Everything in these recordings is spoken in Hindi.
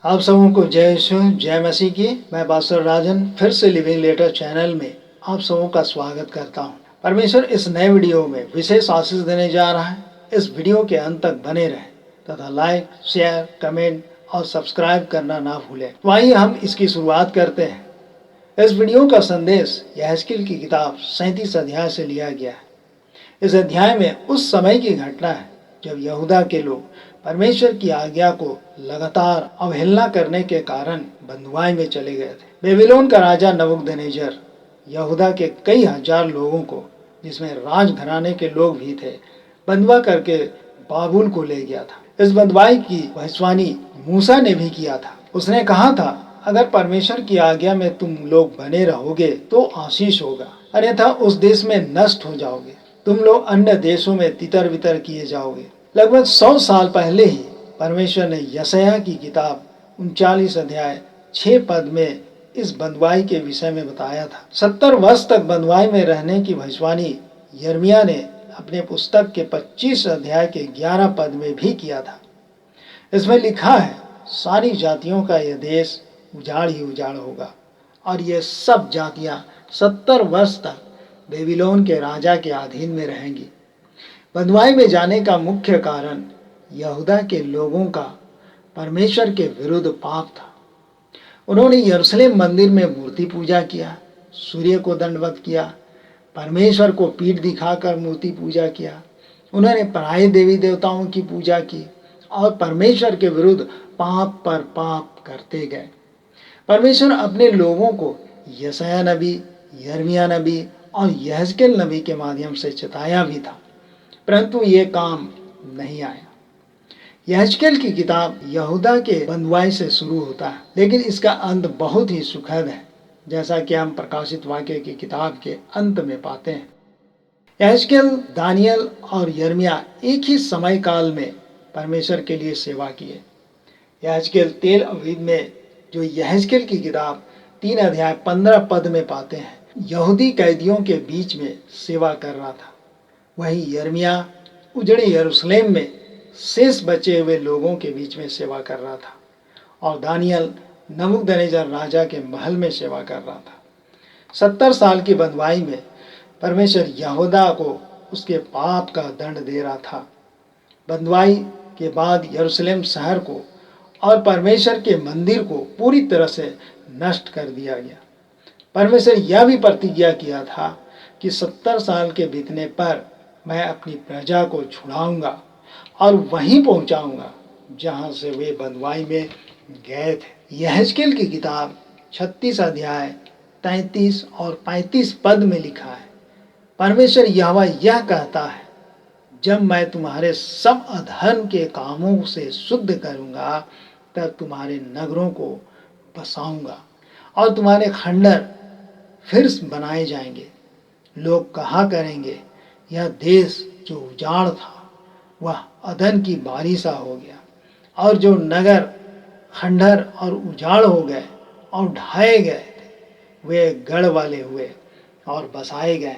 आप सबों को जय यीशु जय मसीह की। मैं पास्टर राजन फिर से लिविंग लेटर चैनल में आप सबों का स्वागत करता हूं। परमेश्वर इस नए वीडियो में विशेष आशीष देने जा रहा है। इस वीडियो के अंत तक बने रहें तथा लाइक शेयर कमेंट और सब्सक्राइब करना ना भूलें। तो आइए हम इसकी शुरुआत करते हैं। इस वीडियो का संदेश यहेजकेल की किताब 37 अध्याय से लिया गया है। इस अध्याय में उस समय की घटना है जब यहूदा के लोग परमेश्वर की आज्ञा को लगातार अवहेलना करने के कारण बंधुआई में चले गए थे। बेबीलोन का राजा नबूकदनेस्सर यहूदा के कई हजार लोगों को, जिसमें राजघराने के लोग भी थे, बंधुआ करके बाबुल को ले गया था। इस बंधुआई की भविष्यवाणी मूसा ने भी किया था। उसने कहा था, अगर परमेश्वर की आज्ञा में तुम लोग बने रहोगे तो आशीष होगा, अन्यथा उस देश में नष्ट हो जाओगे। तुम लोग अन्य देशों में तितर बितर किए जाओगे। लगभग 100 साल पहले ही परमेश्वर ने यशायाह की किताब 39 अध्याय 6 पद में इस बंधुआई के विषय में बताया था। 70 वर्ष तक बंधुआई में रहने की भविष्यवाणी यिर्मयाह ने अपने पुस्तक के 25 अध्याय के 11 पद में भी किया था। इसमें लिखा है, सारी जातियों का यह देश उजाड़ ही उजाड़ होगा और ये सब जातियां 70 वर्ष तक बेबीलोन के राजा के अधीन में रहेंगी। बंधुआई में जाने का मुख्य कारण यहूदा के लोगों का परमेश्वर के विरुद्ध पाप था। उन्होंने यरूशलेम मंदिर में मूर्ति पूजा किया, सूर्य को दंडवत किया, परमेश्वर को पीठ दिखाकर मूर्ति पूजा किया। उन्होंने पराये देवी देवताओं की पूजा की और परमेश्वर के विरुद्ध पाप पर पाप करते गए। परमेश्वर अपने लोगों को यशायाह नबी, यिर्मयाह नबी और यहेजकेल नबी के माध्यम से चेताया भी था, परंतु ये काम नहीं आया। यहेजकेल की किताब यहूदा के बंधुआई से शुरू होता है, लेकिन इसका अंत बहुत ही सुखद है, जैसा कि हम प्रकाशित वाक्य की किताब के अंत में पाते हैं। यहेजकेल, दानियल और यिर्मयाह एक ही समय काल में परमेश्वर के लिए सेवा किए। यहेजकेल तेल अवीव में, जो यहेजकेल की किताब 3 अध्याय 15 पद में पाते हैं, यहूदी कैदियों के बीच में सेवा कर रहा था। वहीं यिर्मयाह उजड़े यरूशलेम में शेष बचे हुए लोगों के बीच में सेवा कर रहा था और दानियल नबूकदनेस्सर राजा के महल में सेवा कर रहा था। 70 साल की बंधुआई में परमेश्वर यहूदा को उसके पाप का दंड दे रहा था। बंधुआई के बाद यरूशलेम शहर को और परमेश्वर के मंदिर को पूरी तरह से नष्ट कर दिया गया। परमेश्वर यह भी प्रतिज्ञा किया था कि 70 साल के बीतने पर मैं अपनी प्रजा को छुड़ाऊंगा और वहीं पहुंचाऊंगा जहां से वे बंधुआई में गए थे। यहेजकेल की किताब 36 अध्याय 33 और 35 पद में लिखा है, परमेश्वर यहोवा यह कहता है, जब मैं तुम्हारे सब अधर्म के कामों से शुद्ध करूंगा, तब तुम्हारे नगरों को बसाऊंगा और तुम्हारे खंडर फिर बनाए जाएंगे। लोग कहा करेंगे, यह देश जो उजाड़ था वह अदन की बारिशा हो गया, और जो नगर खंडर और उजाड़ हो गए और ढाए गए थे, वे गढ़ वाले हुए और बसाए गए।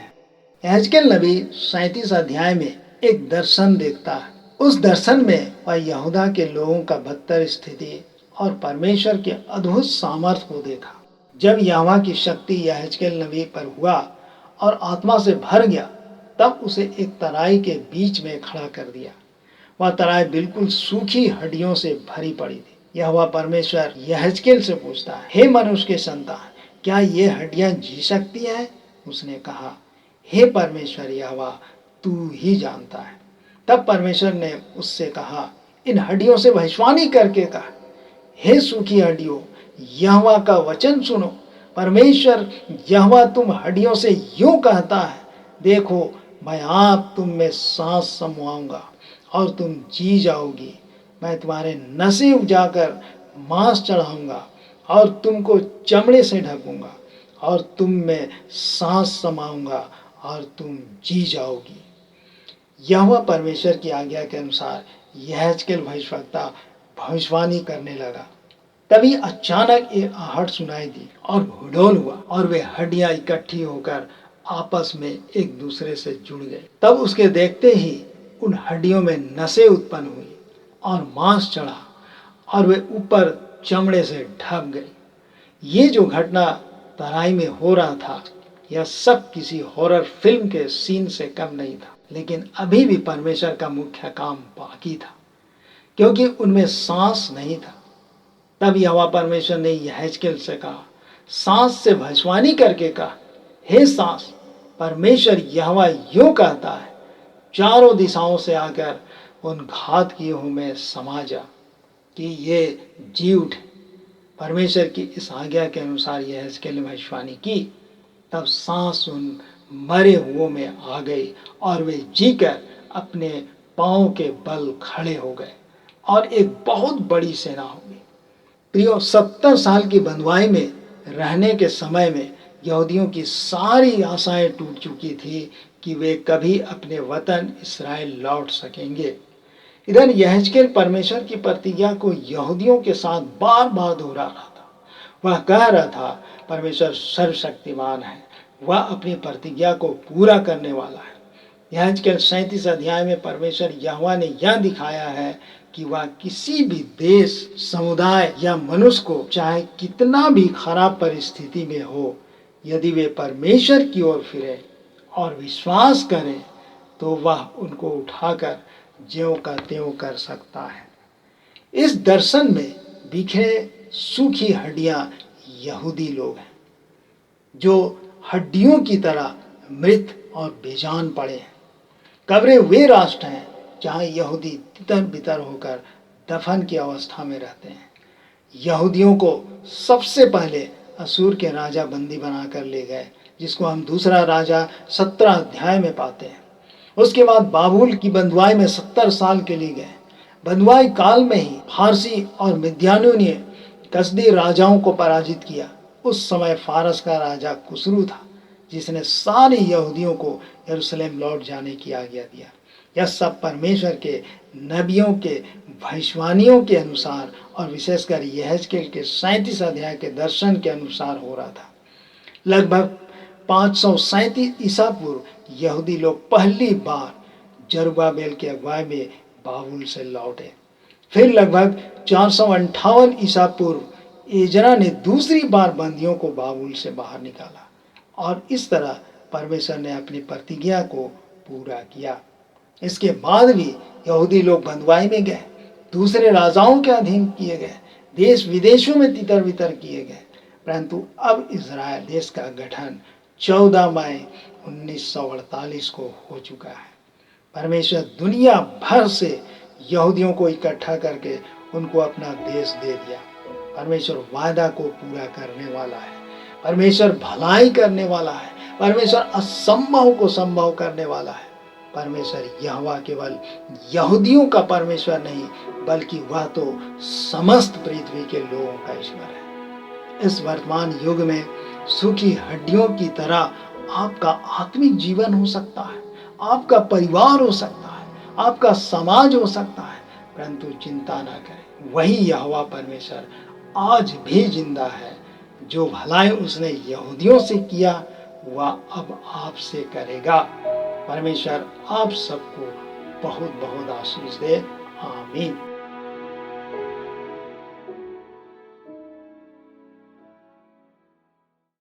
यहेजकेल नबी 37 अध्याय में एक दर्शन देखता है। उस दर्शन में वह यहूदा के लोगों का बदतर स्थिति और परमेश्वर के अद्भुत सामर्थ्य को देखा। जब यहोवा की शक्ति यहेजकेल नबी पर हुआ और आत्मा से भर गया, तब उसे एक तराई के बीच में खड़ा कर दिया। वह तराई बिल्कुल सूखी हड्डियों से भरी पड़ी थी। यहोवा परमेश्वर यहेजकेल से पूछता है, हे मनुष्य के संतान, क्या ये हड्डियां जी सकती हैं? उसने कहा, हे परमेश्वर यहोवा, तू ही जानता है। तब परमेश्वर ने उससे कहा, इन हड्डियों से भविष्यवाणी करके कहा, हे सूखी हड्डियों, यहोवा का वचन सुनो। परमेश्वर यहोवा तुम हड्डियों से यूं कहता है, देखो मैं आप तुम में सांस समवाऊंगा और तुम जी जाओगी। मैं तुम्हारे नसें उपजाकर मांस चढ़ाऊंगा और तुमको चमड़े से ढकूंगा और तुम में सांस समाऊंगा और तुम जी जाओगी। यहोवा परमेश्वर की आज्ञा के अनुसार यहेजकेल भविष्यवक्ता भविष्यवाणी करने लगा। तभी अचानक एक आहट सुनाई दी और हुडोल हुआ और वे हड्डियां इकट्ठी होकर आपस में एक दूसरे से जुड़ गए। तब उसके देखते ही उन हड्डियों में नसें उत्पन्न हुई और मांस चढ़ा और वे ऊपर चमड़े से ढक गई। ये जो घटना तराई में हो रहा था, यह सब किसी हॉरर फिल्म के सीन से कम नहीं था। लेकिन अभी भी परमेश्वर का मुख्य काम बाकी था, क्योंकि उनमें सांस नहीं था। तब यहोवा परमेश्वर ने यहेजकेल से कहा, सांस से भविष्यवाणी करके कहा, हे सांस, परमेश्वर यहोवा यूं कहता है, चारों दिशाओं से आकर उन घातकियों में समा जा कि ये जी उठे। परमेश्वर की इस आज्ञा के अनुसार यहेजकेल ने भविष्यवाणी की। तब सांस उन मरे हुओं में आ गई और वे जीकर अपने पांव के बल खड़े हो गए और एक बहुत बड़ी सेना हो गई। प्रियो, 70 साल की बंधुआई में रहने के समय में यहूदियों की सारी आशाएं टूट चुकी थी कि वे कभी अपने वतन इस्राएल लौट सकेंगे। इधर यहेजकेल परमेश्वर की प्रतिज्ञा को यहूदियों के साथ बार बार दोहरा रहा था। वह कह रहा था, परमेश्वर सर्वशक्तिमान है, वह अपनी प्रतिज्ञा को पूरा करने वाला है। यहेजकेल 37 अध्याय में परमेश्वर यहोवा ने यह दिखाया है कि वह किसी भी देश, समुदाय या मनुष्य को, चाहे कितना भी खराब परिस्थिति में हो, यदि वे परमेश्वर की ओर फिरे और विश्वास करें तो वह उनको उठाकर ज्यों का त्यों कर सकता है। इस दर्शन में बिखरे सूखी हड्डियां यहूदी लोग हैं, जो हड्डियों की तरह मृत और बेजान पड़े हैं। कब्रें वे राष्ट्र हैं जहां यहूदी तितर बितर होकर दफन की अवस्था में रहते हैं। यहूदियों को सबसे पहले असूर के राजा बंदी बनाकर ले गए, जिसको हम दूसरा राजा 17 अध्याय में पाते हैं। उसके बाद बाबुल की बंधुआई में 70 साल के लिए गए। बंधुआई काल में ही फारसी और मिद्यानियों ने कसदी राजाओं को पराजित किया। उस समय फारस का राजा कुसरू था, जिसने सारे यहूदियों को यरूशलेम लौट जाने की आज्ञा दिया। यह सब परमेश्वर के नबियों के भविष्यवाणियों के अनुसार और विशेषकर यहेजकेल के 37 अध्याय के दर्शन के अनुसार हो रहा था। लगभग 537 ईसा पूर्व यहूदी लोग पहली बार जरुब्बाबेल के अगुवाई में बाबुल से लौटे। फिर लगभग 458 ईसा पूर्व एजरा ने दूसरी बार बंदियों को बाबुल से बाहर निकाला और इस तरह परमेश्वर ने अपनी प्रतिज्ञा को पूरा किया। इसके बाद भी यहूदी लोग बंधुआई में गए, दूसरे राजाओं के अधीन किए गए, देश विदेशों में तितर बितर किए गए, परंतु अब इजराइल देश का गठन 14 मई 1948 को हो चुका है। परमेश्वर दुनिया भर से यहूदियों को इकट्ठा करके उनको अपना देश दे दिया। परमेश्वर वादा को पूरा करने वाला है। परमेश्वर भलाई करने वाला है। परमेश्वर असंभव को संभव करने वाला है। परमेश्वर यहोवा केवल यहूदियों का परमेश्वर नहीं, बल्कि वह तो समस्त पृथ्वी के लोगों का ईश्वर है। इस वर्तमान युग में सूखी हड्डियों की तरह आपका आत्मिक जीवन हो सकता है, आपका परिवार हो सकता है, आपका समाज हो सकता है, परंतु चिंता ना करें, वही यहोवा परमेश्वर आज भी जिंदा है। जो भलाई उसने यहूदियों से किया वह अब आपसे करेगा। परमेश्वर आप सबको बहुत बहुत आशीष दे। आमीन।